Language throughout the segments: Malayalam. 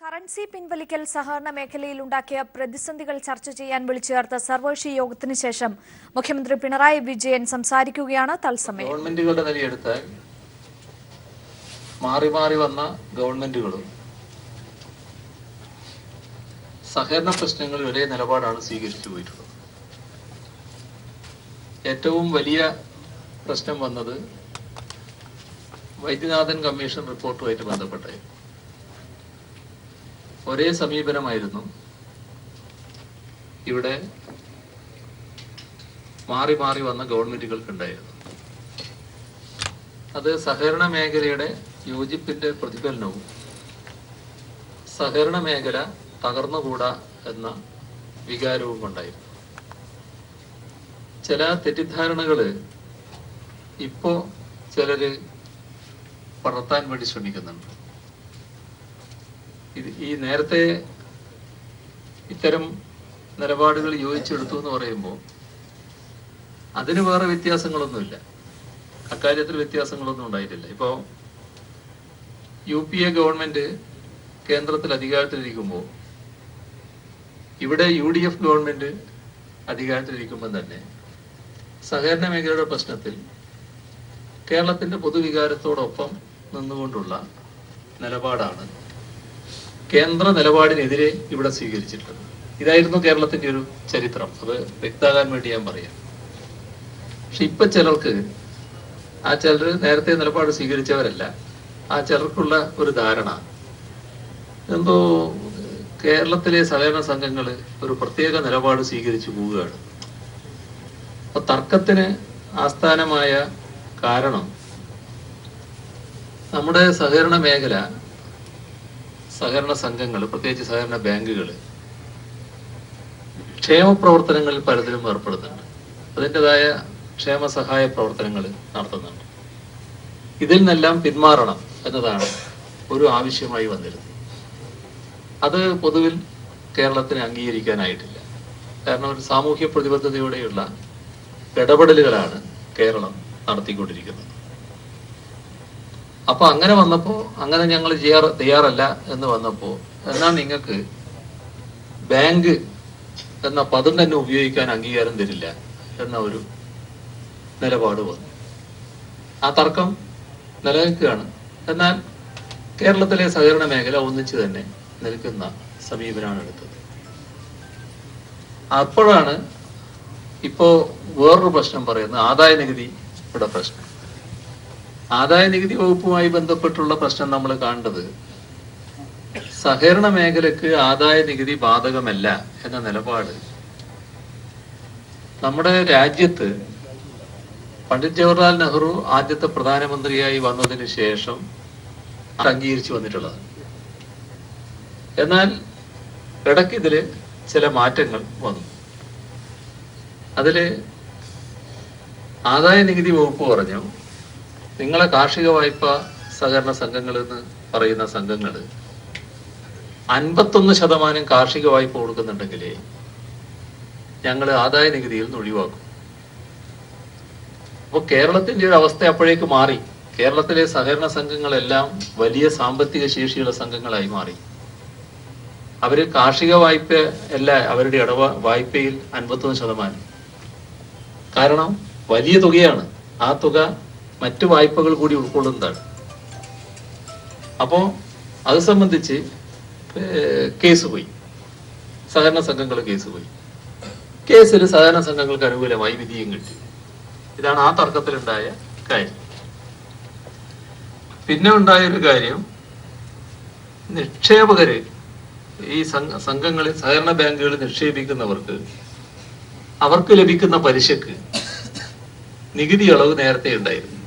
കറൻസി പിൻവലിക്കൽ സഹകരണ മേഖലയിൽ ഉണ്ടാക്കിയ പ്രതിസന്ധികൾ ചർച്ച ചെയ്യാൻ വിളിച്ചു ചേർത്ത സർവകക്ഷി യോഗത്തിന് ശേഷം മുഖ്യമന്ത്രി പിണറായി വിജയൻ സംസാരിക്കുകയാണ്. തത്സമയം ഗവൺമെന്റുകളുടെ നിലയെടുത്താൽ മാറി മാറി വന്ന ഗവൺമെന്റുകളും സഹകരണ പ്രശ്നങ്ങളിൽ ഒരേ നിലപാടാണ് സ്വീകരിച്ചു പോയിട്ടുള്ളത്. ഏറ്റവും വലിയ പ്രശ്നം വന്നത് വൈദ്യനാഥൻ കമ്മീഷൻ റിപ്പോർട്ടുമായിട്ട് ബന്ധപ്പെട്ടായിരുന്നു. ഒരേ സമീപനമായിരുന്നു ഇവിടെ മാറി മാറി വന്ന ഗവൺമെന്റുകൾക്കുണ്ടായിരുന്നു. അത് സഹകരണ മേഖലയുടെ യോജിപ്പിന്റെ പ്രതിഫലനവും സഹകരണ മേഖല തകർന്നുകൂടാ എന്ന വികാരവും കൊണ്ടായിരുന്നു. ചില തെറ്റിദ്ധാരണകള് ഇപ്പോ ചിലര് പടർത്താൻ വേണ്ടി ശ്രമിക്കുന്നുണ്ട്. ഈ നേരത്തെ ഇത്തരം നിലപാടുകൾ യോജിച്ചെടുത്തു എന്ന് പറയുമ്പോൾ അതിന് വേറെ വ്യത്യാസങ്ങളൊന്നുമില്ല. അക്കാര്യത്തിൽ വ്യത്യാസങ്ങളൊന്നും ഉണ്ടായിട്ടില്ല. ഇപ്പോ UPA ഗവൺമെന്റ് കേന്ദ്രത്തിൽ അധികാരത്തിലിരിക്കുമ്പോൾ ഇവിടെ UDF ഗവൺമെന്റ് അധികാരത്തിലിരിക്കുമ്പോൾ തന്നെ സഹകരണ മേഖലയുടെ പ്രശ്നത്തിൽ കേരളത്തിന്റെ പൊതുവികാരത്തോടൊപ്പം നിന്നുകൊണ്ടുള്ള നിലപാടാണ് കേന്ദ്ര നിലപാടിനെതിരെ ഇവിടെ സ്വീകരിച്ചിട്ടുള്ളത്. ഇതായിരുന്നു കേരളത്തിന്റെ ഒരു ചരിത്രം. അത് വ്യക്തമാകാൻ വേണ്ടി ഞാൻ പറയാം. പക്ഷെ ഇപ്പൊ ചിലർക്ക് ചിലർ നേരത്തെ നിലപാട് സ്വീകരിച്ചവരല്ല. ചിലർക്കുള്ള ഒരു ധാരണ എന്തോ കേരളത്തിലെ സഹകരണ സംഘങ്ങൾ ഒരു പ്രത്യേക നിലപാട് സ്വീകരിച്ചു പോവുകയാണ്. അപ്പൊ തർക്കത്തിന് ആസ്ഥാനമായ കാരണം നമ്മുടെ സഹകരണ മേഖല, സഹകരണ സംഘങ്ങൾ, പ്രത്യേകിച്ച് സഹകരണ ബാങ്കുകൾ ക്ഷേമ പ്രവർത്തനങ്ങളിൽ പലതിലും ഏർപ്പെടുന്നുണ്ട്. അതിൻ്റെതായ ക്ഷേമ സഹായ പ്രവർത്തനങ്ങൾ നടത്തുന്നുണ്ട്. ഇതിൽ നിന്നെല്ലാം പിന്മാറണം എന്നതാണ് ഒരു ആവശ്യമായി വന്നിരുന്നത്. അത് പൊതുവിൽ കേരളത്തിന് അംഗീകരിക്കാനായിട്ടില്ല. കാരണം ഒരു സാമൂഹ്യ പ്രതിബദ്ധതയോടെയുള്ള ഇടപെടലുകളാണ് കേരളം നടത്തിക്കൊണ്ടിരിക്കുന്നത്. അപ്പൊ അങ്ങനെ വന്നപ്പോ, അങ്ങനെ ഞങ്ങൾ തയ്യാറല്ല എന്ന് വന്നപ്പോ, എന്നാൽ നിങ്ങൾക്ക് ബാങ്ക് എന്ന പദം തന്നെ ഉപയോഗിക്കാൻ അംഗീകാരം തരില്ല എന്ന ഒരു നിലപാട് വന്നു. തർക്കം നിലനിൽക്കുകയാണ്. എന്നാൽ കേരളത്തിലെ സഹകരണ മേഖല ഒന്നിച്ച് തന്നെ നിൽക്കുന്ന സമീപനമാണ് എടുത്തത്. അപ്പോഴാണ് ഇപ്പോ വേറൊരു പ്രശ്നം പറയുന്നത് ആദായ നികുതിയുടെ പ്രശ്നം. ആദായ നികുതി വകുപ്പുമായി ബന്ധപ്പെട്ടുള്ള പ്രശ്നം നമ്മൾ കാണേണ്ടത് സഹകരണ മേഖലക്ക് ആദായ നികുതി ബാധകമല്ല എന്ന നിലപാട് നമ്മുടെ രാജ്യത്ത് പണ്ഡിറ്റ് ജവഹർലാൽ നെഹ്റു ആദ്യത്തെ പ്രധാനമന്ത്രിയായി വന്നതിന് ശേഷം അംഗീകരിച്ചു വന്നിട്ടുള്ളത്. എന്നാൽ ഇടയ്ക്കിതില് ചില മാറ്റങ്ങൾ വന്നു. അതില് ആദായ നികുതി വകുപ്പ് പറഞ്ഞു, നിങ്ങളെ കാർഷിക വായ്പ സഹകരണ സംഘങ്ങൾ എന്ന് പറയുന്ന സംഘങ്ങൾ 51% കാർഷിക വായ്പ കൊടുക്കുന്നുണ്ടെങ്കിൽ ഞങ്ങൾ ആദായ നികുതിയിൽ നിന്ന് ഒഴിവാക്കും. അപ്പൊ കേരളത്തിന്റെ ഒരു അവസ്ഥ അപ്പോഴേക്ക് മാറി. കേരളത്തിലെ സഹകരണ സംഘങ്ങളെല്ലാം വലിയ സാമ്പത്തിക ശേഷിയുള്ള സംഘങ്ങളായി മാറി. അവര് കാർഷിക വായ്പ അല്ല, അവരുടെ വായ്പയിൽ 51%. കാരണം വലിയ തുകയാണ്. ആ തുക മറ്റു വായ്പകൾ കൂടി ഉൾക്കൊള്ളുന്നതാണ്. അപ്പോ അത് സംബന്ധിച്ച് കേസ് പോയി, സഹകരണ സംഘങ്ങൾ കേസ് പോയി. കേസിൽ സഹകരണ സംഘങ്ങൾക്ക് അനുകൂലമായി വിധിയും കിട്ടി. ഇതാണ് ആ തർക്കത്തിലുണ്ടായ കാര്യം. പിന്നെ ഉണ്ടായൊരു കാര്യം, നിക്ഷേപകര് ഈ സംഘങ്ങളിൽ, സഹകരണ ബാങ്കുകളിൽ നിക്ഷേപിക്കുന്നവർക്ക് അവർക്ക് ലഭിക്കുന്ന പലിശക്ക് നികുതി ഇളവ് നേരത്തെ ഉണ്ടായിരുന്നു.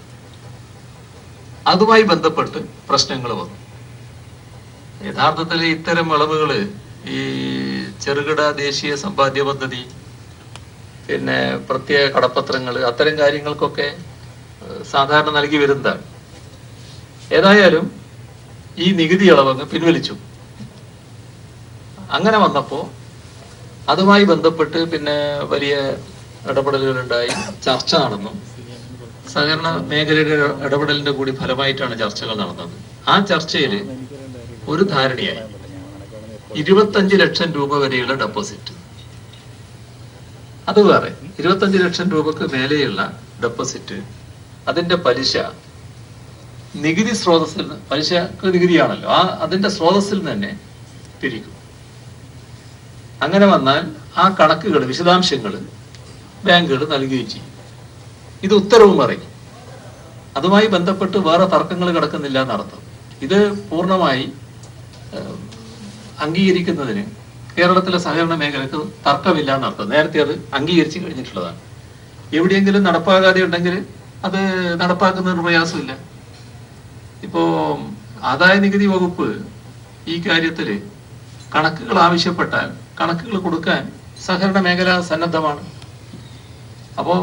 അതുമായി ബന്ധപ്പെട്ട് പ്രശ്നങ്ങൾ വന്നു. യഥാർത്ഥത്തിൽ ഇത്തരം ഇളവുകള് ഈ ചെറുകിട ദേശീയ സമ്പാദ്യ പദ്ധതി, പിന്നെ പ്രത്യേക കടപ്പത്രങ്ങൾ, അത്തരം കാര്യങ്ങൾക്കൊക്കെ സാധാരണ നൽകി വരുന്നതാണ്. ഏതായാലും ഈ നികുതി ഇളവങ്ങ് പിൻവലിച്ചു. അങ്ങനെ വന്നപ്പോ അതുമായി ബന്ധപ്പെട്ട് പിന്നെ വലിയ ഇടപെടലുകളുണ്ടായി, ചർച്ച നടന്നു. സഹകരണ മേഖലയുടെ ഇടപെടലിന്റെ കൂടി ഫലമായിട്ടാണ് ചർച്ചകൾ നടന്നത്. ആ ചർച്ചയിൽ ഒരു ധാരണയായി. 25 ലക്ഷം രൂപ വരെയുള്ള ഡെപ്പോസിറ്റ്. അത് വേറെ 25 ലക്ഷം രൂപക്ക് മേലെയുള്ള ഡെപ്പോസിറ്റ്, അതിന്റെ പലിശ നികുതി സ്രോതസ്സിൽ, പലിശക്ക് നികുതിയാണല്ലോ, അതിന്റെ സ്രോതസ്സിൽ തന്നെ പിരിക്കും. അങ്ങനെ വന്നാൽ ആ കണക്കുകൾ, വിശദാംശങ്ങൾ ബാങ്കുകൾ നൽകുകയും ചെയ്യും. ഇത് ഉത്തരവും പറയും. അതുമായി ബന്ധപ്പെട്ട് വേറെ തർക്കങ്ങൾ കിടക്കുന്നില്ല എന്നർത്ഥം. ഇത് പൂർണ്ണമായി അംഗീകരിക്കുന്നതിന് കേരളത്തിലെ സഹകരണ മേഖലക്ക് തർക്കമില്ല എന്നർത്ഥം. നേരത്തെ അത് അംഗീകരിച്ച് കഴിഞ്ഞിട്ടുള്ളതാണ്. എവിടെയെങ്കിലും നടപ്പാകാതെ ഉണ്ടെങ്കിൽ അത് നടപ്പാക്കുന്നതിന് പ്രയാസമില്ല. ഇപ്പോ ആദായ നികുതി വകുപ്പ് ഈ കാര്യത്തിൽ കണക്കുകൾ ആവശ്യപ്പെട്ടാൽ കണക്കുകൾ കൊടുക്കാൻ സഹകരണ മേഖല സന്നദ്ധമാണ്. അപ്പോൾ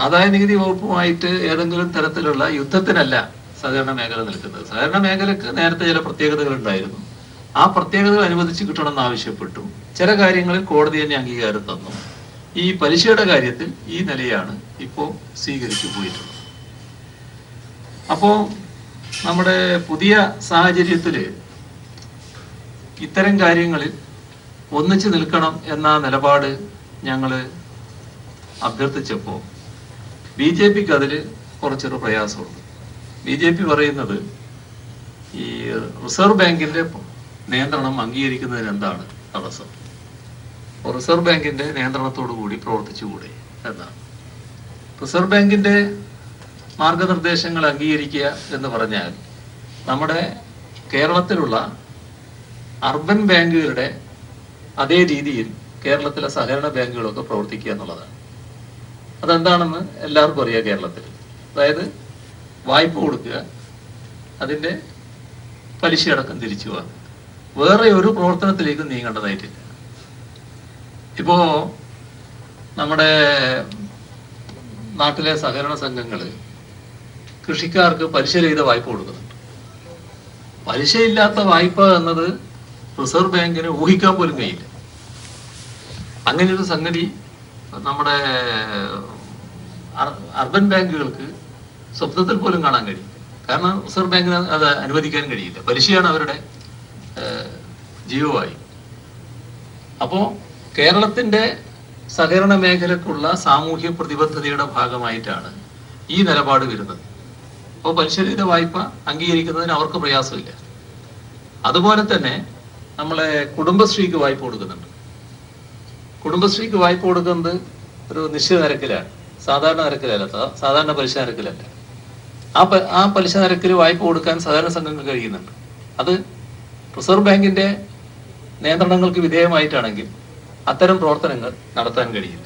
ആദായ നികുതി വകുപ്പുമായിട്ട് ഏതെങ്കിലും തരത്തിലുള്ള യുദ്ധത്തിനല്ല സഹകരണ മേഖല നിൽക്കുന്നത്. സഹകരണ മേഖലക്ക് നേരത്തെ ചില പ്രത്യേകതകൾ ഉണ്ടായിരുന്നു. ആ പ്രത്യേകതകൾ അനുവദിച്ച് കിട്ടണമെന്ന് ആവശ്യപ്പെട്ടു. ചില കാര്യങ്ങളിൽ കോടതി തന്നെ അംഗീകാരം തന്നു. ഈ പലിശയുടെ കാര്യത്തിൽ ഈ നിലയാണ് ഇപ്പോൾ സ്വീകരിച്ചു പോയിട്ടുള്ളത്. അപ്പോ നമ്മുടെ പുതിയ സാഹചര്യത്തില് ഇത്തരം കാര്യങ്ങളിൽ ഒന്നിച്ചു നിൽക്കണം എന്ന നിലപാട് ഞങ്ങൾ അഭ്യർത്ഥിച്ചപ്പോൾ BJPക്ക് അതിൽ കുറച്ചൊരു പ്രയാസമുണ്ട്. BJP പറയുന്നത് ഈ റിസർവ് ബാങ്കിന്റെ നിയന്ത്രണം അംഗീകരിക്കുന്നതിന് എന്താണ് തടസ്സം? റിസർവ് ബാങ്കിന്റെ നിയന്ത്രണത്തോടു കൂടി പ്രവർത്തിച്ചുകൂടെ എന്നാണ്. റിസർവ് ബാങ്കിന്റെ മാർഗനിർദ്ദേശങ്ങൾ അംഗീകരിക്കുക എന്ന് പറഞ്ഞാൽ നമ്മുടെ കേരളത്തിലുള്ള അർബൻ ബാങ്കുകളുടെ അതേ രീതിയിൽ കേരളത്തിലെ സഹകരണ ബാങ്കുകളൊക്കെ പ്രവർത്തിക്കുക എന്നുള്ളതാണ്. അതെന്താണെന്ന് എല്ലാവർക്കും അറിയാം. കേരളത്തിൽ അതായത് വായ്പ കൊടുക്കുക, അതിൻ്റെ പലിശ അടക്കം തിരിച്ചു വാങ്ങുക, വേറെ ഒരു പ്രവർത്തനത്തിലേക്കും നീങ്ങേണ്ടതായിട്ടില്ല. ഇപ്പോ നമ്മുടെ നാട്ടിലെ സഹകരണ സംഘങ്ങൾ കൃഷിക്കാർക്ക് പലിശരഹിത വായ്പ കൊടുക്കുന്നുണ്ട്. പലിശയില്ലാത്ത വായ്പ എന്നത് റിസർവ് ബാങ്കിന് ഊഹിക്കാൻ പോലും കഴിയില്ല. അങ്ങനെയൊരു സംഗതി നമ്മുടെ അർബൻ ബാങ്കുകൾക്ക് സ്വപ്നത്തിൽ പോലും കാണാൻ കഴിയും. കാരണം റിസർവ് ബാങ്കിന് അത് അനുവദിക്കാൻ കഴിയില്ല. പലിശയാണ് അവരുടെ ജീവവായു. അപ്പോ കേരളത്തിന്റെ സഹകരണ മേഖലക്കുള്ള സാമൂഹ്യ പ്രതിബദ്ധതയുടെ ഭാഗമായിട്ടാണ് ഈ നിലപാട് വരുന്നത്. അപ്പോൾ പലിശരഹിത വായ്പ അംഗീകരിക്കുന്നതിന് അവർക്ക് പ്രയാസമില്ല. അതുപോലെ തന്നെ നമ്മളെ കുടുംബശ്രീക്ക് വായ്പ കൊടുക്കുന്നുണ്ട്. കുടുംബശ്രീക്ക് വായ്പ കൊടുക്കുന്നത് ഒരു നിശ്ചിത നിരക്കിലാണ്, സാധാരണ നിരക്കിലല്ല, സാധാരണ പലിശ നിരക്കിലല്ല. ആ പലിശ നിരക്കിൽ വായ്പ കൊടുക്കാൻ സഹകരണ സംഘങ്ങൾ കഴിയുന്നുണ്ട്. അത് റിസർവ് ബാങ്കിന്റെ നിയന്ത്രണങ്ങൾക്ക് വിധേയമായിട്ടാണെങ്കിൽ അത്തരം പ്രവർത്തനങ്ങൾ നടത്താൻ കഴിയില്ല.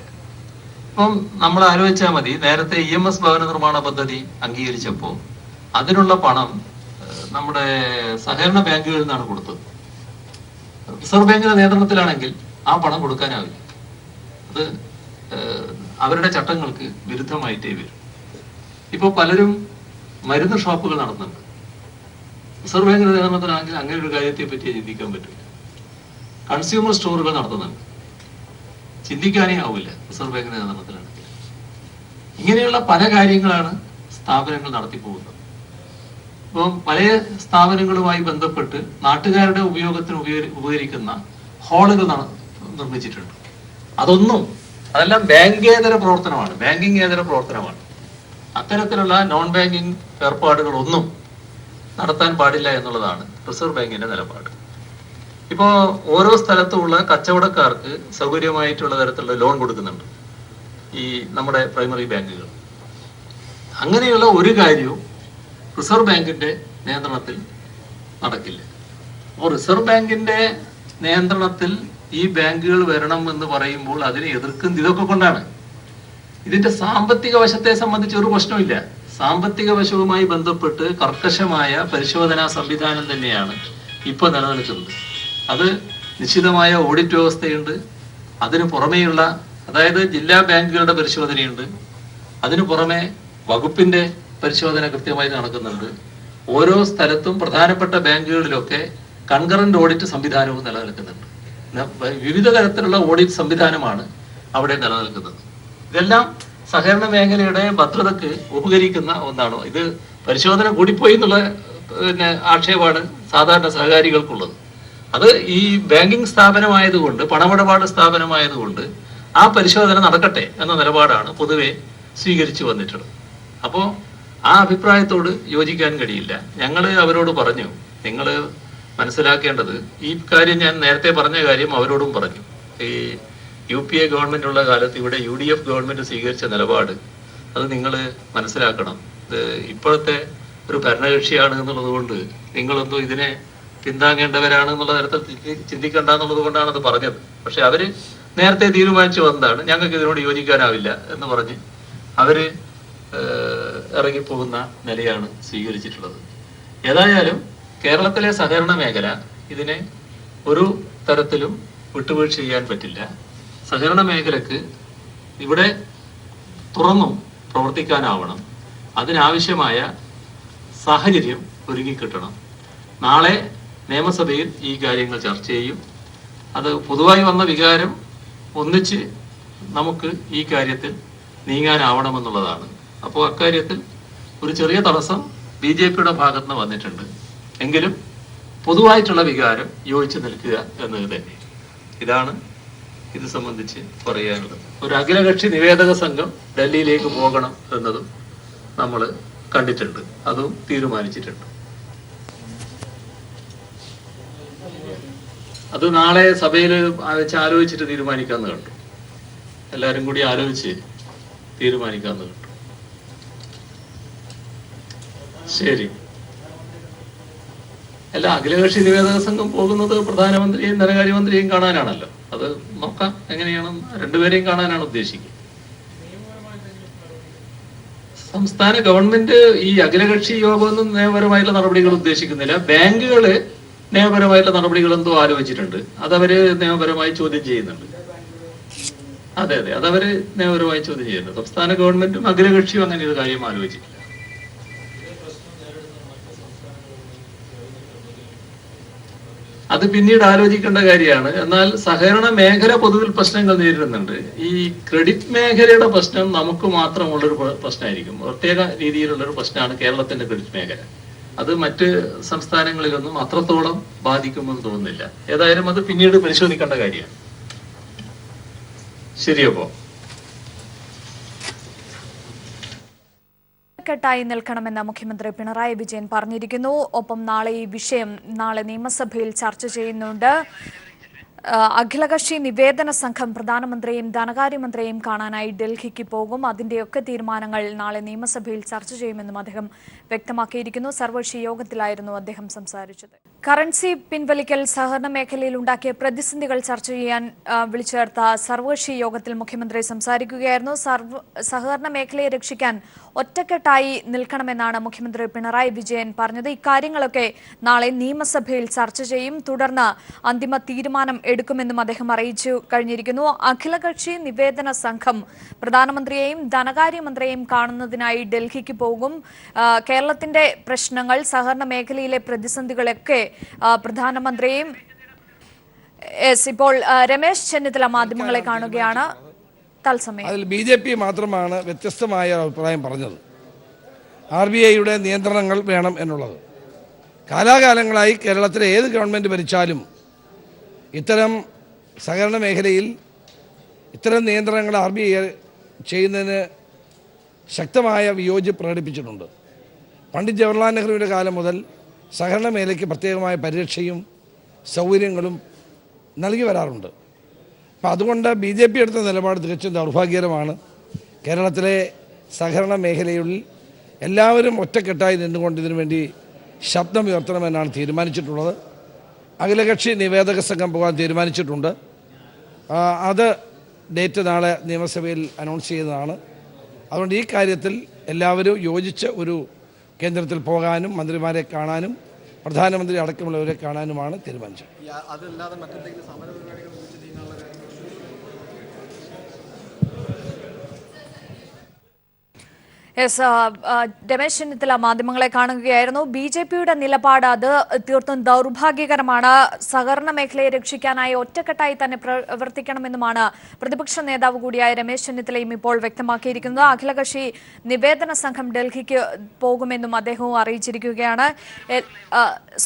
ഇപ്പം നമ്മൾ ആലോചിച്ചാൽ മതി, നേരത്തെ EMS ഭവന നിർമ്മാണ പദ്ധതി അംഗീകരിച്ചപ്പോൾ അതിനുള്ള പണം നമ്മുടെ സഹകരണ ബാങ്കുകളിൽ നിന്നാണ് കൊടുത്തത്. റിസർവ് ബാങ്കിന്റെ നിയന്ത്രണത്തിലാണെങ്കിൽ ആ പണം കൊടുക്കാനാവില്ല. അത് അവരുടെ ചട്ടങ്ങൾക്ക് വിരുദ്ധമായിട്ടേ വരും. ഇപ്പോൾ പലരും മരുന്ന് ഷോപ്പുകൾ നടത്തുന്നുണ്ട്. റിസർവ് ബാങ്കിന്റെ നിയന്ത്രണത്തിലാണെങ്കിൽ അങ്ങനെ ഒരു കാര്യത്തെ പറ്റി ചിന്തിക്കാൻ പറ്റില്ല. കൺസ്യൂമർ സ്റ്റോറുകൾ നടത്തുന്നുണ്ട്, ചിന്തിക്കാനേ ആവില്ല റിസർവ് ബാങ്കിന്റെ നിയന്ത്രണത്തിലാണെങ്കിൽ. ഇങ്ങനെയുള്ള പല കാര്യങ്ങളാണ് സ്ഥാപനങ്ങൾ നടത്തിപ്പോകുന്നത്. ഇപ്പം പല സ്ഥാപനങ്ങളുമായി ബന്ധപ്പെട്ട് നാട്ടുകാരുടെ ഉപയോഗത്തിന് ഉപകരിക്കുന്ന ഹാളുകൾ നിർമ്മിച്ചിട്ടുണ്ട്. അതെല്ലാം ബാങ്കേതര പ്രവർത്തനമാണ്, ബാങ്കിങ്ങേതര പ്രവർത്തനമാണ്. അത്തരത്തിലുള്ള നോൺ ബാങ്കിങ് ഏർപ്പാടുകളൊന്നും നടത്താൻ പാടില്ല എന്നുള്ളതാണ് റിസർവ് ബാങ്കിന്റെ നിലപാട്. ഇപ്പോ ഓരോ സ്ഥലത്തുമുള്ള കച്ചവടക്കാർക്ക് സൗകര്യമായിട്ടുള്ള തരത്തിലുള്ള ലോൺ കൊടുക്കുന്നുണ്ട് ഈ നമ്മുടെ പ്രൈമറി ബാങ്കുകൾ. അങ്ങനെയുള്ള ഒരു കാര്യവും റിസർവ് ബാങ്കിന്റെ നിയന്ത്രണത്തിൽ നടക്കില്ല. അപ്പോൾ റിസർവ് ബാങ്കിന്റെ നിയന്ത്രണത്തിൽ ഈ ബാങ്കുകൾ വരണം എന്ന് പറയുമ്പോൾ അതിനെ എതിർക്കുന്നത് ഇതൊക്കെ കൊണ്ടാണ്. ഇതിന്റെ സാമ്പത്തിക വശത്തെ സംബന്ധിച്ച് ഒരു പ്രശ്നമില്ല. സാമ്പത്തിക വശവുമായി ബന്ധപ്പെട്ട് കർക്കശമായ പരിശോധനാ സംവിധാനം തന്നെയാണ് ഇപ്പൊ നിലനിൽക്കുന്നത്. അത് നിശ്ചിതമായ ഓഡിറ്റ് വ്യവസ്ഥയുണ്ട്. അതിനു പുറമേയുള്ള, അതായത് ജില്ലാ ബാങ്കുകളുടെ പരിശോധനയുണ്ട്. അതിനു പുറമെ വകുപ്പിന്റെ പരിശോധന കൃത്യമായി നടക്കുന്നുണ്ട്. ഓരോ സ്ഥലത്തും പ്രധാനപ്പെട്ട ബാങ്കുകളിലൊക്കെ കൺകറന്റ് ഓഡിറ്റ് സംവിധാനവും നിലനിൽക്കുന്നുണ്ട്. വിവിധ തരത്തിലുള്ള ഓഡിറ്റ് സംവിധാനമാണ് അവിടെ നിലനിൽക്കുന്നത്. ഇതെല്ലാം സഹകരണ മേഖലയുടെ ഭദ്രതയ്ക്ക് ഉപകരിക്കുന്ന ഒന്നാണോ? ഇത് പരിശോധന കൂടിപ്പോയി എന്നുള്ള ആക്ഷേപമാണ് സാധാരണ സഹകാരികൾക്കുള്ളത്. അത് ഈ ബാങ്കിങ് സ്ഥാപനമായതുകൊണ്ട്, പണമിടപാട് സ്ഥാപനമായതുകൊണ്ട് ആ പരിശോധന നടക്കട്ടെ എന്ന നിലപാടാണ് പൊതുവെ സ്വീകരിച്ചു വന്നിട്ടുള്ളത്. അപ്പോൾ ആ അഭിപ്രായത്തോട് യോജിക്കാൻ കഴിയില്ല. ഞങ്ങൾ അവരോട് പറഞ്ഞു, നിങ്ങൾ മനസ്സിലാക്കേണ്ടത്, ഈ കാര്യം ഞാൻ നേരത്തെ പറഞ്ഞ കാര്യം അവരോടും പറഞ്ഞു. ഈ UPA ഗവൺമെന്റ് ഉള്ള കാലത്ത് ഇവിടെ UDF ഗവൺമെന്റ് സ്വീകരിച്ച നിലപാട് അത് നിങ്ങൾ മനസ്സിലാക്കണം. ഇത് ഇപ്പോഴത്തെ ഒരു ഭരണകക്ഷിയാണ് എന്നുള്ളത് കൊണ്ട് നിങ്ങളൊന്നും ഇതിനെ പിന്താങ്ങേണ്ടവരാണ് എന്നുള്ള തരത്തിൽ ചിന്തിക്കണ്ട എന്നുള്ളത് കൊണ്ടാണ് അത് പറഞ്ഞത്. പക്ഷെ അവര് നേരത്തെ തീരുമാനിച്ചു വന്നതാണ്, ഞങ്ങൾക്ക് ഇതിനോട് യോജിക്കാനാവില്ല എന്ന് പറഞ്ഞ് അവര് ഇറങ്ങിപ്പോകുന്ന നിലയാണ് സ്വീകരിച്ചിട്ടുള്ളത്. ഏതായാലും കേരളത്തിലെ സഹകരണ മേഖല ഇതിനെ ഒരു തരത്തിലും വിട്ടുവീഴ്ച ചെയ്യാൻ പറ്റില്ല. സഹകരണ മേഖലക്ക് ഇവിടെ തുറന്നും പ്രവർത്തിക്കാനാവണം. അതിനാവശ്യമായ സാഹചര്യം ഒരുങ്ങിക്കിട്ടണം. നാളെ നിയമസഭയിൽ ഈ കാര്യങ്ങൾ ചർച്ച ചെയ്യും. അത് പൊതുവായി വന്ന വികാരം ഒന്നിച്ച് നമുക്ക് ഈ കാര്യത്തിൽ നീങ്ങാനാവണമെന്നുള്ളതാണ്. അപ്പോൾ അക്കാര്യത്തിൽ ഒരു ചെറിയ തടസ്സം BJPയുടെ ഭാഗത്ത് നിന്ന് വന്നിട്ടുണ്ട്. എങ്കിലും പൊതുവായിട്ടുള്ള വികാരം യോജിച്ച് നിൽക്കുക എന്നത് തന്നെ. ഇതാണ് ഇത് സംബന്ധിച്ച് പറയാനുള്ളത്. ഒരു അഖിലകക്ഷി നിവേദക സംഘം ഡൽഹിയിലേക്ക് പോകണം എന്നതും നമ്മൾ കണ്ടിട്ടുണ്ട്, അതും തീരുമാനിച്ചിട്ടുണ്ട്. അത് നാളെ സഭയിൽ വെച്ച് ആലോചിച്ചിട്ട് തീരുമാനിക്കാമെന്ന് കണ്ടു. എല്ലാവരും കൂടി ആലോചിച്ച് തീരുമാനിക്കാമെന്ന് കണ്ടു. ശരി. അല്ല, അഖിലകക്ഷി നിവേദക സംഘം പോകുന്നത് പ്രധാനമന്ത്രിയെയും ധനകാര്യമന്ത്രിയെയും കാണാനാണല്ലോ. അത് നോക്കാം എങ്ങനെയാണ്, രണ്ടുപേരെയും കാണാനാണ് ഉദ്ദേശിക്കുന്നത്. സംസ്ഥാന ഗവൺമെന്റ് ഈ അഖിലകക്ഷി യോഗമൊന്നും നിയമപരമായിട്ടുള്ള നടപടികൾ ഉദ്ദേശിക്കുന്നില്ല. ബാങ്കുകള് നിയമപരമായിട്ടുള്ള നടപടികൾ എന്തോ ആലോചിച്ചിട്ടുണ്ട്, അതവര് നിയമപരമായി ചോദ്യം ചെയ്യുന്നുണ്ട്. അതെ, അതവര് നിയമപരമായി ചോദ്യം ചെയ്യുന്നുണ്ട്. സംസ്ഥാന ഗവൺമെന്റും അഖിലകക്ഷിയും അങ്ങനെ ഒരു കാര്യം ആലോചിച്ചിട്ടില്ല. അത് പിന്നീട് ആലോചിക്കേണ്ട കാര്യമാണ്. എന്നാൽ സഹകരണ മേഖല പൊതുവിൽ പ്രശ്നങ്ങൾ നേരിടുന്നുണ്ട്. ഈ ക്രെഡിറ്റ് മേഖലയുടെ പ്രശ്നം നമുക്ക് മാത്രമുള്ളൊരു പ്രശ്നമായിരിക്കും. പ്രത്യേക രീതിയിലുള്ളൊരു പ്രശ്നമാണ് കേരളത്തിന്റെ ക്രെഡിറ്റ് മേഖല. അത് മറ്റ് സംസ്ഥാനങ്ങളിലൊന്നും അത്രത്തോളം ബാധിക്കുമെന്ന് തോന്നുന്നില്ല. ഏതായാലും അത് പിന്നീട് പരിശോധിക്കേണ്ട കാര്യമാണ്. ശരിയപ്പോ ായി നിൽക്കണമെന്ന് മുഖ്യമന്ത്രി പിണറായി വിജയൻ പറഞ്ഞിരിക്കുന്നു. ഒപ്പം നാളെ ഈ വിഷയം നിയമസഭയിൽ ചർച്ച ചെയ്യുന്നുണ്ട്. അഖിലകക്ഷി നിവേദന സംഘം പ്രധാനമന്ത്രിയെയും ധനകാര്യമന്ത്രിയെയും കാണാനായി ഡൽഹിക്ക് പോകും. അതിന്റെയൊക്കെ തീരുമാനങ്ങൾ നാളെ നിയമസഭയിൽ ചർച്ച ചെയ്യുമെന്നും അദ്ദേഹം വ്യക്തമാക്കിയിരിക്കുന്നു. സർവകക്ഷി യോഗത്തിലായിരുന്നു അദ്ദേഹം സംസാരിച്ചത്. കറൻസി പിൻവലിക്കൽ സഹകരണ മേഖലയിൽ ഉണ്ടാക്കിയ പ്രതിസന്ധികൾ ചർച്ച ചെയ്യാൻ വിളിച്ചു ചേർത്ത സർവകക്ഷി യോഗത്തിൽ മുഖ്യമന്ത്രി സംസാരിക്കുകയായിരുന്നു. സഹകരണ മേഖലയെ രക്ഷിക്കാൻ ഒറ്റക്കെട്ടായി നിൽക്കണമെന്നാണ് മുഖ്യമന്ത്രി പിണറായി വിജയൻ പറഞ്ഞത്. ഇക്കാര്യങ്ങളൊക്കെ നാളെ നിയമസഭയിൽ ചർച്ച ചെയ്യും. തുടർന്ന് അന്തിമ തീരുമാനം എടുക്കുമെന്നും അദ്ദേഹം അറിയിച്ചു കഴിഞ്ഞിരിക്കുന്നു. അഖിലകക്ഷി നിവേദന സംഘം പ്രധാനമന്ത്രിയെയും ധനകാര്യമന്ത്രിയെയും കാണുന്നതിനായി ഡൽഹിക്ക് പോകും. കേരളത്തിന്റെ പ്രശ്നങ്ങൾ, സഹകരണ മേഖലയിലെ പ്രതിസന്ധികളൊക്കെ പ്രധാനമന്ത്രിയും ഇപ്പോൾ രമേശ് ചെന്നിത്തല മാധ്യമങ്ങളെ കാണുകയാണ്. തത്സമയം അതിൽ BJP മാത്രമാണ് വ്യത്യസ്തമായ അഭിപ്രായം പറഞ്ഞത്. RBIയുടെ നിയന്ത്രണങ്ങൾ വേണം എന്നുള്ളത്. കാലാകാലങ്ങളായി കേരളത്തിലെ ഏത് ഗവൺമെൻറ് ഭരിച്ചാലും ഇത്തരം സഹകരണ മേഖലയിൽ ഇത്തരം നിയന്ത്രണങ്ങൾ RBI ചെയ്യുന്നതിന് ശക്തമായ വിയോജിപ്പ് പ്രകടിപ്പിച്ചിട്ടുണ്ട്. പണ്ഡിറ്റ് ജവഹർലാൽ നെഹ്റുവിൻ്റെ കാലം മുതൽ സഹകരണ മേഖലയ്ക്ക് പ്രത്യേകമായ പരിരക്ഷയും സൗകര്യങ്ങളും നൽകി വരാറുണ്ട്. അപ്പം അതുകൊണ്ട് BJP എടുത്ത നിലപാട് തികച്ചും ദൗർഭാഗ്യകരമാണ്. കേരളത്തിലെ സഹകരണ മേഖലയിൽ എല്ലാവരും ഒറ്റക്കെട്ടായി നിന്നുകൊണ്ട് ഇതിനു വേണ്ടി ശബ്ദമുയർത്തണമെന്നാണ് തീരുമാനിച്ചിട്ടുള്ളത്. അഖിലകക്ഷി നിവേദക സംഘം പോകാൻ തീരുമാനിച്ചിട്ടുണ്ട്. അത് ഡേറ്റ് നാളെ നിയമസഭയിൽ അനൗൺസ് ചെയ്യുന്നതാണ്. അതുകൊണ്ട് ഈ കാര്യത്തിൽ എല്ലാവരും യോജിച്ച് ഒരു കേന്ദ്രത്തിൽ പോകാനും മന്ത്രിമാരെ കാണാനും പ്രധാനമന്ത്രി അടക്കമുള്ളവരെ കാണാനുമാണ് തീരുമാനിച്ചത്. യെസ്, രമേശ് ചെന്നിത്തല മാധ്യമങ്ങളെ കാണുകയായിരുന്നു. BJPയുടെ നിലപാട് അത് തീർത്തും ദൗർഭാഗ്യകരമാണ്. സഹകരണ മേഖലയെ രക്ഷിക്കാനായി ഒറ്റക്കെട്ടായി തന്നെ പ്രവർത്തിക്കണമെന്നുമാണ് പ്രതിപക്ഷ നേതാവ് കൂടിയായ രമേശ് ചെന്നിത്തലയും ഇപ്പോൾ വ്യക്തമാക്കിയിരിക്കുന്നത്. അഖിലകക്ഷി നിവേദന സംഘം ഡൽഹിക്ക് പോകുമെന്നും അദ്ദേഹവും അറിയിച്ചിരിക്കുകയാണ്.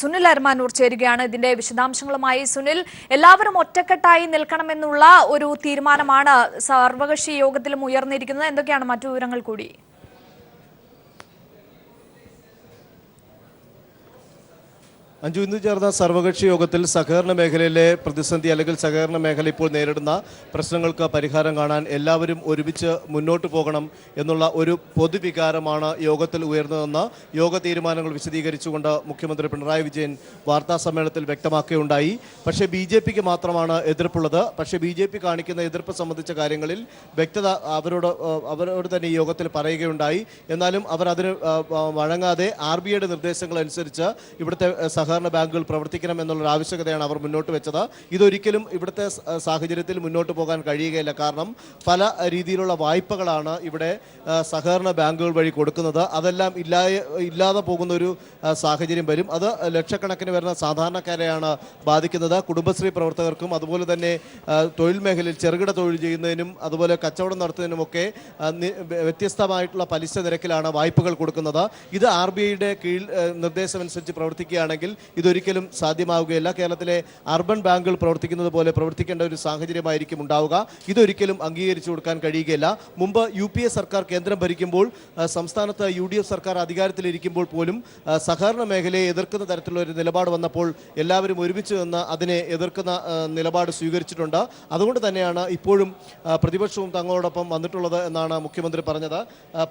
സുനിൽ അരമാനൂർ ചേരുകയാണ് ഇതിന്റെ വിശദാംശങ്ങളുമായി. സുനിൽ, എല്ലാവരും ഒറ്റക്കെട്ടായി നിൽക്കണമെന്നുള്ള ഒരു തീരുമാനമാണ് സർവകക്ഷി യോഗത്തിലും ഉയർന്നിരിക്കുന്നത്. എന്തൊക്കെയാണ് മറ്റു വിവരങ്ങൾ കൂടി? അഞ്ജു, ഇന്ന് ചേർന്ന സർവകക്ഷി യോഗത്തിൽ സഹകരണ മേഖലയിലെ പ്രതിസന്ധി അല്ലെങ്കിൽ സഹകരണ മേഖല ഇപ്പോൾ നേരിടുന്ന പ്രശ്നങ്ങൾക്ക് പരിഹാരം കാണാൻ എല്ലാവരും ഒരുമിച്ച് മുന്നോട്ട് പോകണം എന്നുള്ള ഒരു പൊതുവികാരമാണ് യോഗത്തിൽ ഉയർന്നതെന്ന് യോഗ തീരുമാനങ്ങൾ വിശദീകരിച്ചുകൊണ്ട് മുഖ്യമന്ത്രി പിണറായി വിജയൻ വാർത്താ സമ്മേളനത്തിൽ വ്യക്തമാക്കുകയുണ്ടായി. പക്ഷേ BJPക്ക് മാത്രമാണ് എതിർപ്പുള്ളത്. പക്ഷേ BJP കാണിക്കുന്ന എതിർപ്പ് സംബന്ധിച്ച കാര്യങ്ങളിൽ വ്യക്തത അവരോട് തന്നെ ഈ യോഗത്തിൽ പറയുകയുണ്ടായി. എന്നാലും അവർ അതിന് വഴങ്ങാതെ RBIയുടെ നിർദ്ദേശങ്ങൾ അനുസരിച്ച് ഇവിടുത്തെ സഹകരണ ബാങ്കുകൾ പ്രവർത്തിക്കണം എന്നുള്ളൊരു ആവശ്യകതയാണ് അവർ മുന്നോട്ട് വെച്ചത്. ഇതൊരിക്കലും ഇവിടുത്തെ സാഹചര്യത്തിൽ മുന്നോട്ട് പോകാൻ കഴിയുകയില്ല. കാരണം പല രീതിയിലുള്ള വായ്പകളാണ് ഇവിടെ സഹകരണ ബാങ്കുകൾ വഴി കൊടുക്കുന്നത്. അതെല്ലാം ഇല്ലാതെ പോകുന്ന ഒരു സാഹചര്യം വരും. അത് ലക്ഷക്കണക്കിന് വരുന്ന സാധാരണക്കാരെയാണ് ബാധിക്കുന്നത്. കുടുംബശ്രീ പ്രവർത്തകർക്കും അതുപോലെ തന്നെ തൊഴിൽ മേഖലയിൽ ചെറുകിട തൊഴിൽ ചെയ്യുന്നതിനും അതുപോലെ കച്ചവടം നടത്തുന്നതിനുമൊക്കെ വ്യത്യസ്തമായിട്ടുള്ള പലിശ നിരക്കിലാണ് വായ്പകൾ കൊടുക്കുന്നത്. ഇത് RBIയുടെ കീഴിൽ നിർദ്ദേശമനുസരിച്ച് പ്രവർത്തിക്കുകയാണെങ്കിൽ ഇതൊരിക്കലും സാധ്യമാവുകയില്ല. കേരളത്തിലെ അർബൻ ബാങ്കുകൾ പ്രവർത്തിക്കുന്നത് പോലെ പ്രവർത്തിക്കേണ്ട ഒരു സാഹചര്യമായിരിക്കും ഉണ്ടാവുക. ഇതൊരിക്കലും അംഗീകരിച്ചു കൊടുക്കാൻ കഴിയുകയില്ല. മുമ്പ് UPA സർക്കാർ കേന്ദ്രം ഭരിക്കുമ്പോൾ സംസ്ഥാനത്ത് UDF സർക്കാർ അധികാരത്തിലിരിക്കുമ്പോൾ പോലും സഹകരണ മേഖലയെ എതിർക്കുന്ന തരത്തിലുള്ള ഒരു നിലപാട് വന്നപ്പോൾ എല്ലാവരും ഒരുമിച്ച് നിന്ന് അതിനെ എതിർക്കുന്ന നിലപാട് സ്വീകരിച്ചിട്ടുണ്ട്. അതുകൊണ്ട് തന്നെയാണ് ഇപ്പോഴും പ്രതിപക്ഷവും തങ്ങളോടൊപ്പം വന്നിട്ടുള്ളത് എന്നാണ് മുഖ്യമന്ത്രി പറഞ്ഞത്.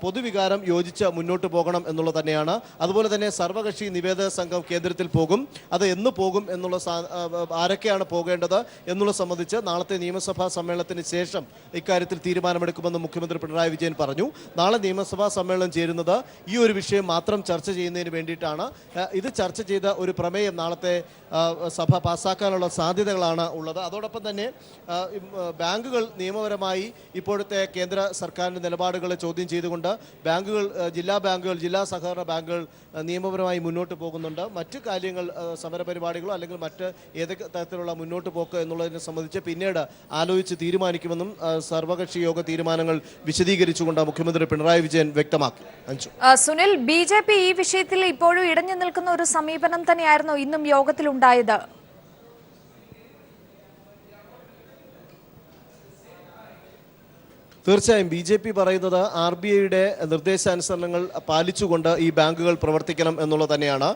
പൊതുവികാരം യോജിച്ച് മുന്നോട്ട് പോകണം എന്നുള്ളത് തന്നെയാണ്. അതുപോലെ തന്നെ സർവകക്ഷി നിവേദന സംഘം കേന്ദ്രത്തിൽ പോകും. അത് എന്ന് പോകും എന്നുള്ള ആരൊക്കെയാണ് പോകേണ്ടത് എന്നുള്ള സംബന്ധിച്ച് നാളത്തെ നിയമസഭാ സമ്മേളനത്തിന് ശേഷം ഇക്കാര്യത്തിൽ തീരുമാനമെടുക്കുമെന്ന് മുഖ്യമന്ത്രി പിണറായി വിജയൻ പറഞ്ഞു. നാളെ നിയമസഭാ സമ്മേളനം ചേരുന്നത് ഈ ഒരു വിഷയം മാത്രം ചർച്ച ചെയ്യുന്നതിന് വേണ്ടിയിട്ടാണ്. ഇത് ചർച്ച ചെയ്ത ഒരു പ്രമേയം നാളത്തെ സഭ പാസ്സാക്കാനുള്ള സാധ്യതകളാണ് ഉള്ളത്. അതോടൊപ്പം തന്നെ ബാങ്കുകൾ നിയമപരമായി ഇപ്പോഴത്തെ കേന്ദ്ര സർക്കാരിൻ്റെ നിലപാടുകളെ ചോദ്യം ചെയ്തുകൊണ്ട് ബാങ്കുകൾ, ജില്ലാ സഹകരണ ബാങ്കുകൾ നിയമപരമായി മുന്നോട്ട് പോകുന്നുണ്ട്. മറ്റു കാര്യങ്ങൾ സമരപരിപാടികളോ അല്ലെങ്കിൽ മറ്റ് ഏതൊക്കെ തരത്തിലുള്ള മുന്നോട്ട് പോക്ക് എന്നുള്ളതിനെ സംബന്ധിച്ച് പിന്നീട് ആലോചിച്ച് തീരുമാനിക്കുമെന്നും സർവകക്ഷി യോഗ തീരുമാനങ്ങൾ വിശദീകരിച്ചുകൊണ്ട് മുഖ്യമന്ത്രി പിണറായി വിജയൻ വ്യക്തമാക്കി. സുനിൽ, BJP ഈ വിഷയത്തിൽ ഇപ്പോഴും ഇടഞ്ഞു നിൽക്കുന്ന ഒരു സമീപനം തന്നെയായിരുന്നു ഇന്നും യോഗത്തിലുണ്ടായത്. തീർച്ചയായും BJP പറയുന്നത് RBIയുടെ നിർദ്ദേശാനുസരണങ്ങൾ പാലിച്ചുകൊണ്ട് ഈ ബാങ്കുകൾ പ്രവർത്തിക്കണം എന്നുള്ളത് തന്നെയാണ്.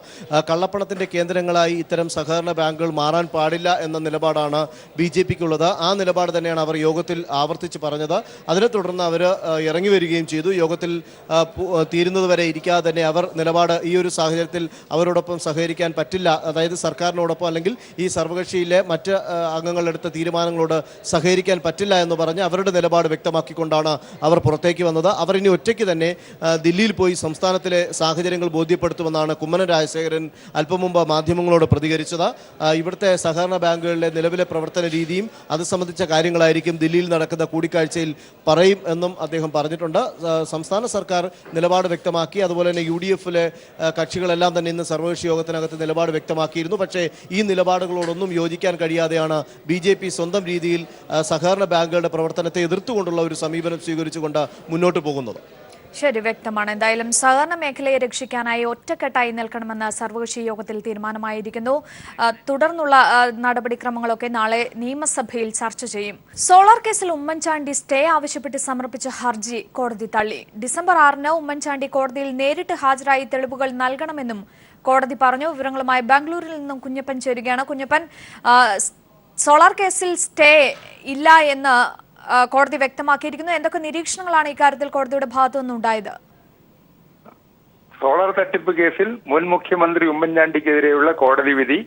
കള്ളപ്പണത്തിൻ്റെ കേന്ദ്രങ്ങളായി ഇത്തരം സഹകരണ ബാങ്കുകൾ മാറാൻ പാടില്ല എന്ന നിലപാടാണ് BJPക്കുള്ളത്. ആ നിലപാട് തന്നെയാണ് അവർ യോഗത്തിൽ ആവർത്തിച്ച് പറഞ്ഞത്. അതിനെ തുടർന്ന് അവർ ഇറങ്ങി വരികയും ചെയ്തു. യോഗത്തിൽ തീരുന്നതുവരെ ഇരിക്കാതെ തന്നെ അവർ നിലപാട് ഈ ഒരു സാഹചര്യത്തിൽ അവരോടൊപ്പം സഹകരിക്കാൻ പറ്റില്ല, അതായത് സർക്കാരിനോടൊപ്പം അല്ലെങ്കിൽ ഈ സർവകക്ഷിയിലെ മറ്റ് അംഗങ്ങളെടുത്ത തീരുമാനങ്ങളോട് സഹകരിക്കാൻ പറ്റില്ല എന്ന് പറഞ്ഞ് അവരുടെ നിലപാട് വ്യക്തമാക്കി കൊണ്ടാണ് അവർ പുറത്തേക്ക് വന്നത്. അവർ ഇനി ഒറ്റയ്ക്ക് തന്നെ ദില്ലിയിൽ പോയി സംസ്ഥാനത്തിലെ സാഹചര്യങ്ങൾ ബോധ്യപ്പെടുത്തുമെന്നാണ് കുമ്മനം രാജശേഖരൻ അല്പം മുമ്പ് മാധ്യമങ്ങളോട് പ്രതികരിച്ചത്. ഇവിടുത്തെ സഹകരണ ബാങ്കുകളിലെ നിലവിലെ പ്രവർത്തന രീതിയും അത് സംബന്ധിച്ച കാര്യങ്ങളായിരിക്കും ദില്ലിയിൽ നടക്കുന്ന കൂടിക്കാഴ്ചയിൽ പറയും എന്നും അദ്ദേഹം പറഞ്ഞിട്ടുണ്ട്. സംസ്ഥാന സർക്കാർ നിലപാട് വ്യക്തമാക്കി. അതുപോലെ തന്നെ UDFിലെ കക്ഷികളെല്ലാം തന്നെ ഇന്ന് സർവകക്ഷി യോഗത്തിനകത്ത് നിലപാട് വ്യക്തമാക്കിയിരുന്നു. പക്ഷേ ഈ നിലപാടുകളോടൊന്നും യോജിക്കാൻ കഴിയാതെയാണ് BJP സ്വന്തം രീതിയിൽ സഹകരണ ബാങ്കുകളുടെ പ്രവർത്തനത്തെ എതിർത്തുകൊണ്ടുള്ള ഒരു സമീപനം സ്വീകരിച്ചുകൊണ്ട് മുന്നോട്ട് പോകുന്നത്. ശരി, വ്യക്തമാണ്. എന്തായാലും സഹകരണ മേഖലയെ രക്ഷിക്കാനായി ഒറ്റക്കെട്ടായി നിൽക്കണമെന്ന സർവകക്ഷി യോഗത്തിൽ തീരുമാനമായിരിക്കുന്നു. തുടർന്നുള്ള നടപടിക്രമങ്ങളൊക്കെ നാളെ നിയമസഭയിൽ ചർച്ച ചെയ്യും. സോളാർ കേസിൽ ഉമ്മൻചാണ്ടി സ്റ്റേ ആവശ്യപ്പെട്ട് സമർപ്പിച്ച ഹർജി കോടതി തള്ളി. ഡിസംബർ 6-ന് ഉമ്മൻചാണ്ടി കോടതിയിൽ നേരിട്ട് ഹാജരായി തെളിവുകൾ നൽകണമെന്നും കോടതി പറഞ്ഞു. വിവരങ്ങളുമായി ബാംഗ്ലൂരിൽ നിന്നും കുഞ്ഞപ്പൻ ചേരുകയാണ്. കുഞ്ഞപ്പൻ, സോളാർ കേസിൽ സ്റ്റേ ഇല്ല എന്ന് കോടതി വ്യക്തമാക്കിയിരിക്കുന്നു. എന്തൊക്കെ നിരീക്ഷണങ്ങളാണ് ഇക്കാര്യത്തിൽ കോടതിയുടെ ഭാഗത്തു നിന്നുണ്ടായത്? സോളാർ തട്ടിപ്പ് കേസിൽ മുൻ മുഖ്യമന്ത്രി ഉമ്മൻചാണ്ടിക്കെതിരെയുള്ള കോടതി വിധി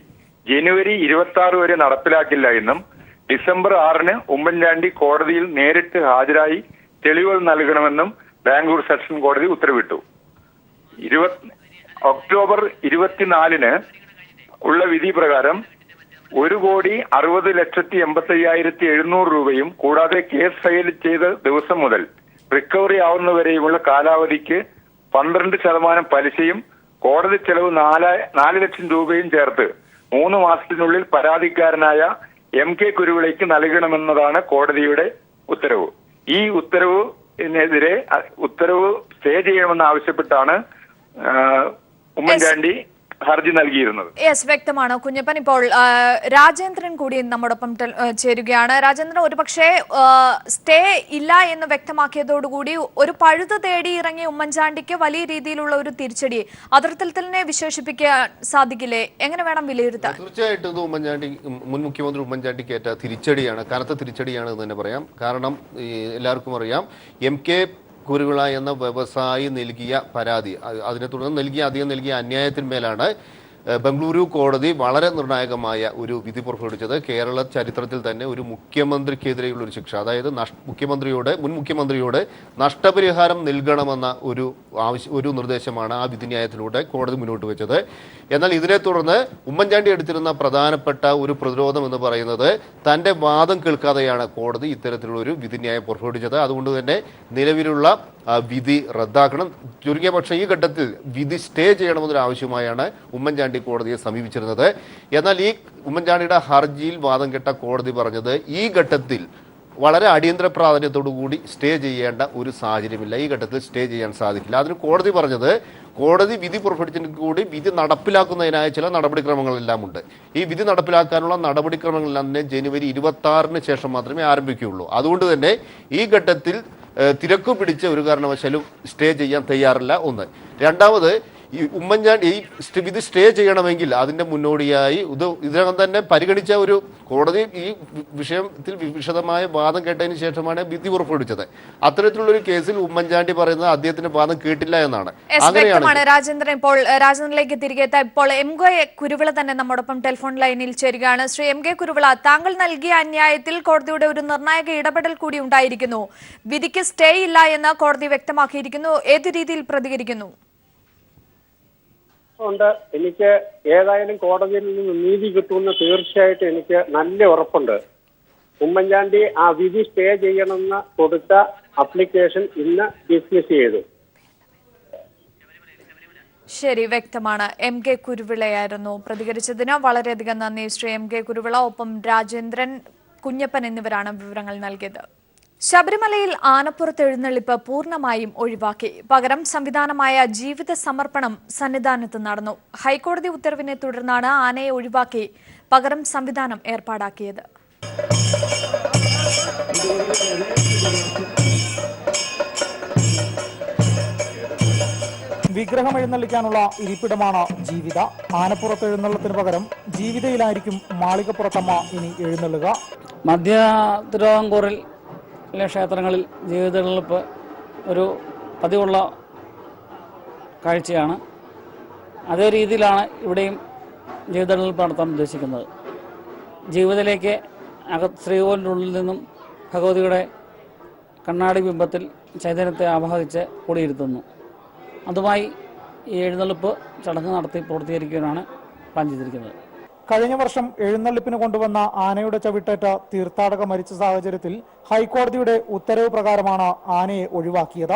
ജനുവരി 26 വരെ നടപ്പിലാക്കില്ല എന്നും ഡിസംബർ 6-ന് ഉമ്മൻചാണ്ടി കോടതിയിൽ നേരിട്ട് ഹാജരായി തെളിവുകൾ നൽകണമെന്നും ബാംഗ്ലൂർ സെഷൻ കോടതി ഉത്തരവിട്ടു. ഒക്ടോബർ 24-ന് ഉള്ള വിധി പ്രകാരം 1,60,85,700 രൂപയും കൂടാതെ കേസ് ഫയൽ ചെയ്ത ദിവസം മുതൽ റിക്കവറി ആവുന്നവരെയുമുള്ള കാലാവധിക്ക് 12% പലിശയും കോടതി ചെലവ് 4 ലക്ഷം രൂപയും ചേർത്ത് 3 മാസത്തിനുള്ളിൽ പരാതിക്കാരനായ MK കുരുവിളയ്ക്ക് നൽകണമെന്നതാണ് കോടതിയുടെ ഉത്തരവ്. ഈ ഉത്തരവ് സ്റ്റേ ചെയ്യണമെന്ന് ആവശ്യപ്പെട്ടാണ് ഉമ്മൻചാണ്ടി ഹർജി നൽകിയിരുന്നത്. യെസ്, വ്യക്തമാണ് കുഞ്ഞപ്പൻ. ഇപ്പോൾ രാജേന്ദ്രൻ കൂടി നമ്മോടൊപ്പം ചേരുകയാണ്. രാജേന്ദ്രൻ, ഒരുപക്ഷെ സ്റ്റേ ഇല്ല എന്ന് വ്യക്തമാക്കിയതോടുകൂടി ഒരു പഴുത് തേടി ഇറങ്ങിയ ഉമ്മൻചാണ്ടിക്ക് വലിയ രീതിയിലുള്ള ഒരു തിരിച്ചടി അത്തരത്തിൽ തന്നെ വിശേഷിപ്പിക്കാൻ സാധിക്കില്ലേ? എങ്ങനെ വേണം വിലയിരുത്താൻ? തീർച്ചയായിട്ടും ഇത് മുൻ മുഖ്യമന്ത്രി ഉമ്മൻചാണ്ടിക്ക് ഏറ്റ തിരിച്ചടിയാണ്, കനത്ത തിരിച്ചടിയാണ് എന്ന് തന്നെ പറയാം. കാരണം എല്ലാവർക്കും അറിയാം, MK കുരുവിള എന്ന വ്യവസായി നൽകിയ പരാതി, അതിനെ തുടർന്ന് നൽകിയ അന്യായത്തിന്മേലാണ് ബംഗളൂരു കോടതി വളരെ നിർണായകമായ ഒരു വിധി പുറപ്പെടുവിച്ചത്. കേരള ചരിത്രത്തിൽ തന്നെ ഒരു മുഖ്യമന്ത്രിക്കെതിരെയുള്ള ഒരു ശിക്ഷ, അതായത് മുൻ മുഖ്യമന്ത്രിയോട് നഷ്ടപരിഹാരം നൽകണമെന്ന ഒരു നിർദ്ദേശമാണ് ആ വിധിന്യായത്തിലൂടെ കോടതി മുന്നോട്ട് വെച്ചത്. എന്നാൽ ഇതിനെ തുടർന്ന് ഉമ്മൻചാണ്ടി എടുത്തിരുന്ന പ്രധാനപ്പെട്ട ഒരു പ്രതിരോധം എന്ന് പറയുന്നത് തൻ്റെ വാദം കേൾക്കാതെയാണ് കോടതി ഇത്തരത്തിലുള്ള ഒരു വിധിന്യായം പുറപ്പെടുവിച്ചത്. അതുകൊണ്ട് തന്നെ നിലവിലുള്ള വിധി റദ്ദാക്കണം, ചുരുങ്ങിയ പക്ഷേ ഈ ഘട്ടത്തിൽ വിധി സ്റ്റേ ചെയ്യണമെന്നൊരു ആവശ്യമായാണ് ഉമ്മൻചാണ്ടി കോടതിയെ സമീപിച്ചിരുന്നത്. എന്നാൽ ഈ ഉമ്മൻചാണ്ടിയുടെ ഹർജിയിൽ വാദം കേട്ട കോടതി പറഞ്ഞത് ഈ ഘട്ടത്തിൽ വളരെ അടിയന്തര പ്രാധാന്യത്തോടു കൂടി സ്റ്റേ ചെയ്യേണ്ട ഒരു സാഹചര്യമില്ല, ഈ ഘട്ടത്തിൽ സ്റ്റേ ചെയ്യാൻ സാധിക്കില്ല. അതിന് കോടതി പറഞ്ഞത്, കോടതി വിധി പുറപ്പെടുവിച്ചതിന് കൂടി വിധി നടപ്പിലാക്കുന്നതിനായ ചില നടപടിക്രമങ്ങളെല്ലാം ഉണ്ട്. ഈ വിധി നടപ്പിലാക്കാനുള്ള നടപടിക്രമങ്ങളെല്ലാം തന്നെ ജനുവരി 26 ശേഷം മാത്രമേ ആരംഭിക്കുകയുള്ളൂ. അതുകൊണ്ട് തന്നെ ഈ ഘട്ടത്തിൽ തിരക്കു പിടിച്ച് ഒരു കാരണവശാലും സ്റ്റേ ചെയ്യാൻ തയ്യാറില്ല. ഒന്ന്. രണ്ടാമത്, ഈ ഉമ്മൻചാണ്ടി ഈ വിധി സ്റ്റേ ചെയ്യണമെങ്കിൽ അതിന്റെ മുന്നോടിയായി ഇതിനകം തന്നെ പരിഗണിച്ച ഒരു കോടതി ഈ വിഷയത്തിൽ വിശദമായ വാദം കേട്ടതിന് ശേഷമാണ് വിധി പുറപ്പെടുവിച്ചത്. അത്തരത്തിലുള്ള ഒരു കേസിൽ ഉമ്മൻചാണ്ടി പറയുന്നത് അദ്ദേഹത്തിന്റെ വാദം കേട്ടില്ല എന്നാണ്. അങ്ങനെയാണ് രാജേന്ദ്രൻ. ഇപ്പോൾ രാജേന്ദ്രനിലേക്ക് തിരികെ എത്താം. ഇപ്പോൾ MK കുരുവിള തന്നെ നമ്മോടൊപ്പം ടെലിഫോൺ ലൈനിൽ ചേരുകയാണ്. ശ്രീ MK കുരുവിള, താങ്കൾ നൽകിയ അന്യായത്തിൽ കോടതിയുടെ ഒരു നിർണായക ഇടപെടൽ കൂടി ഉണ്ടായിരിക്കുന്നു. വിധിക്ക് സ്റ്റേ ഇല്ല എന്ന് കോടതി വ്യക്തമാക്കിയിരിക്കുന്നു. ഏത് രീതിയിൽ പ്രതികരിക്കുന്നു? ഉണ്ട്. എനിക്ക് ഏതായാലും കോടതിയിൽ നിന്ന് നീതി കിട്ടുമെന്ന് തീർച്ചയായിട്ടും എനിക്ക് നല്ല ഉറപ്പുണ്ട്. ഉമ്മൻചാണ്ടി ആ വിധി സ്റ്റേ ചെയ്യണമെന്ന് കൊടുത്ത അപ്ലിക്കേഷൻ ഇന്ന് ഡിസ്മിസ് ചെയ്തു. ശരി, വ്യക്തമാണ്. MK കുരുവിളയായിരുന്നു പ്രതികരിച്ചതിന്. വളരെയധികം നന്ദി ശ്രീ MK കുരുവിള. ഒപ്പം രാജേന്ദ്രൻ, കുഞ്ഞപ്പൻ എന്നിവരാണ് വിവരങ്ങൾ നൽകിയത്. ശബരിമലയിൽ ആനപ്പുറത്ത് എഴുന്നള്ളിപ്പ് പൂർണ്ണമായും ഒഴിവാക്കി. പകരം സംവിധാനമായ ജീവിത സമർപ്പണം സന്നിധാനത്ത് നടന്നു. ഹൈക്കോടതി ഉത്തരവിനെ തുടർന്നാണ് ആനയെ ഒഴിവാക്കി പകരം സംവിധാനം ഏർപ്പാടാക്കിയത്. വിഗ്രഹം എഴുന്നള്ളിക്കാനുള്ള ഇരിപ്പിടമാണ് ജീവിത. ആനപ്പുറത്ത് എഴുന്നള്ളത്തിന് പകരം ജീവിതയിലായിരിക്കും മാളികപ്പുറത്തമ്മ ഇനി എഴുന്നള്ളുക. മധ്യ തിരുവിതാംകൂറിൽ ക്ഷേത്രങ്ങളിൽ ജീവിതമെഴുന്നള്ളിപ്പ് ഒരു പതിവുള്ള കാഴ്ചയാണ്. അതേ രീതിയിലാണ് ഇവിടെയും ജീവിതമെഴുന്നള്ളിപ്പ് നടത്താൻ ഉദ്ദേശിക്കുന്നത്. ജീവിതത്തിലേക്ക് ശ്രീകോവിലിൻ്റെ ഉള്ളിൽ നിന്നും ഭഗവതിയുടെ കണ്ണാടി ബിംബത്തിൽ ചൈതന്യത്തെ ആവാഹിച്ച് കൂടിയിരുത്തുന്നു. അതുമായി ഈ എഴുന്നള്ളിപ്പ് ചടങ്ങ് നടത്തി പൂർത്തീകരിക്കാനാണ് പ്ലാൻ ചെയ്തിരിക്കുന്നത്. കഴിഞ്ഞ വർഷം എഴുന്നള്ളിപ്പിന് കൊണ്ടുവന്ന ആനയുടെ ചവിട്ടേറ്റ തീർത്ഥാടക മരിച്ച സാഹചര്യത്തിൽ ഹൈക്കോടതിയുടെ ഉത്തരവ് പ്രകാരമാണ് ആനയെ ഒഴിവാക്കിയത്.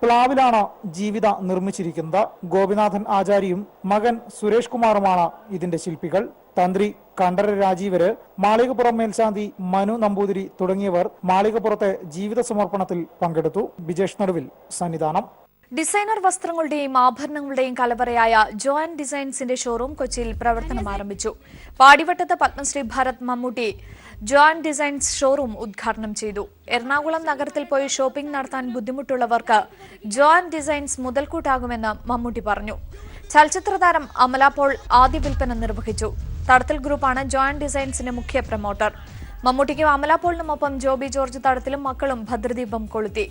പ്ലാവിലാണ് ജീവിത നിർമ്മിച്ചിരിക്കുന്നത്. ഗോപിനാഥൻ ആചാര്യയും മകൻ സുരേഷ് കുമാറുമാണ് ഇതിന്റെ ശില്പികൾ. തന്ത്രി കണ്ഠര രാജീവര്, മാളികപ്പുറം മേൽശാന്തി മനു നമ്പൂതിരി തുടങ്ങിയവർ മാളികപ്പുറത്തെ ജീവിത സമർപ്പണത്തിൽ പങ്കെടുത്തു. ബിജേഷ് നടുവിൽ, സന്നിധാനം. ഡിസൈനർ വസ്ത്രങ്ങളുടെയും ആഭരണങ്ങളുടെയും കലവറയായ ജോൻ ഡിസൈൻസിന്റെ ഷോറൂം കൊച്ചിയിൽ പ്രവർത്തനം ആരംഭിച്ചു. പാടിവട്ടത്ത് പത്മശ്രീ ഭരത് മമ്മൂട്ടി ജോൻ ഡിസൈൻസ് ഷോറൂം ഉദ്ഘാടനം ചെയ്തു. എറണാകുളം നഗരത്തിൽ പോയി ഷോപ്പിംഗ് നടത്താൻ ബുദ്ധിമുട്ടുള്ളവർക്ക് ജോൻ ഡിസൈൻസ് മുതൽക്കൂട്ടാകുമെന്ന് മമ്മൂട്ടി പറഞ്ഞു. ചലച്ചിത്ര താരം അമല പോൾ ആദ്യ വിൽപ്പന നിർവഹിച്ചു. തടത്തിൽ ഗ്രൂപ്പാണ് ജോൻ ഡിസൈൻസിന്റെ മുഖ്യ പ്രമോട്ടർ. മമ്മൂട്ടിക്കും അമല പോളിനുമൊപ്പം ജോബി ജോർജ് തടത്തിലും മക്കളും ഭദ്രദീപം കൊളുത്തി.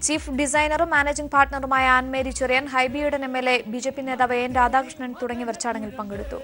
ചീഫ് ഡിസൈനറും മാനേജിംഗ് പാർട്ണറുമായ ആൻമേരി ചെറിയാൻ, ഹൈബിയുടെ MLA, BJP നേതാവ് N രാധാകൃഷ്ണൻ തുടങ്ങിയവർ ചടങ്ങിൽ പങ്കെടുത്തു.